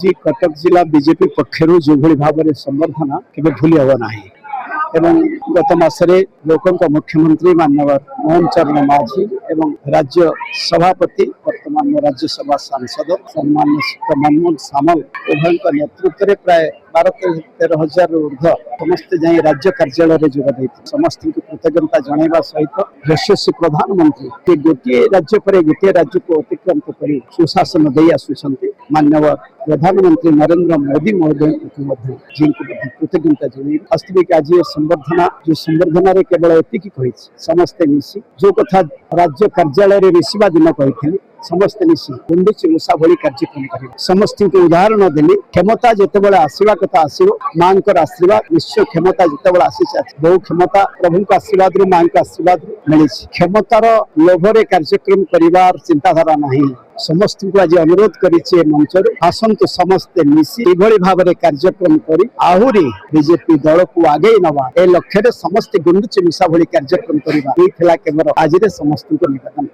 जी कटक जिला बीजेपी पक्षर जो भाव में संबर्धना केवे भूली हम ना एवं गत मसरे लोकों मुख्यमंत्री माननीय मोहन चरण माझी एवं राज्य सभापति वर्तमान राज्यसभा सांसद सम्मान्य मनमोहन सामल उभय नेतृत्व में प्राय 12-13 ऊर्ध समस्त जाए राज्य कार्यालय जोगदे समस्त कृतज्ञता जनवा सहित यशस्वी प्रधानमंत्री गोटे राज्य पर गोटे राज्य को अतिक्रमित कर सुशासन दे आसुंच माननीय प्रधानमंत्री नरेंद्र मोदी महोदय जी कृतज्ञता जन वास्तविक आज संबर्धना जो संबर्धना केवल एतिक कही समस्ते मिसी जो कथा राज्य कार्यालय मिसवा दिन कही समस्ते मिसी गुंडीची मूषा भली कार्यक्रम कर समस्त को उदाहरण देली क्षमता जिते आसवा कथा आसो माँ आशीर्वाद निश्चय क्षमता जिते आसी बहु क्षमता प्रभु आशीर्वाद माँ आशीर्वाद मिली क्षमतार लोभरे कार्यक्रम कर चिंताधारा नहीं समस्त को आज अनुरोध करिए मंचर आसतु समस्ते मिसी भाव में कार्यक्रम कर आहरी बीजेपी दल को आगे नवा ए लक्ष्य समस्त गुंडीची मूषा भली कार्यक्रम करवा केवल आज समस्त को निवेदन।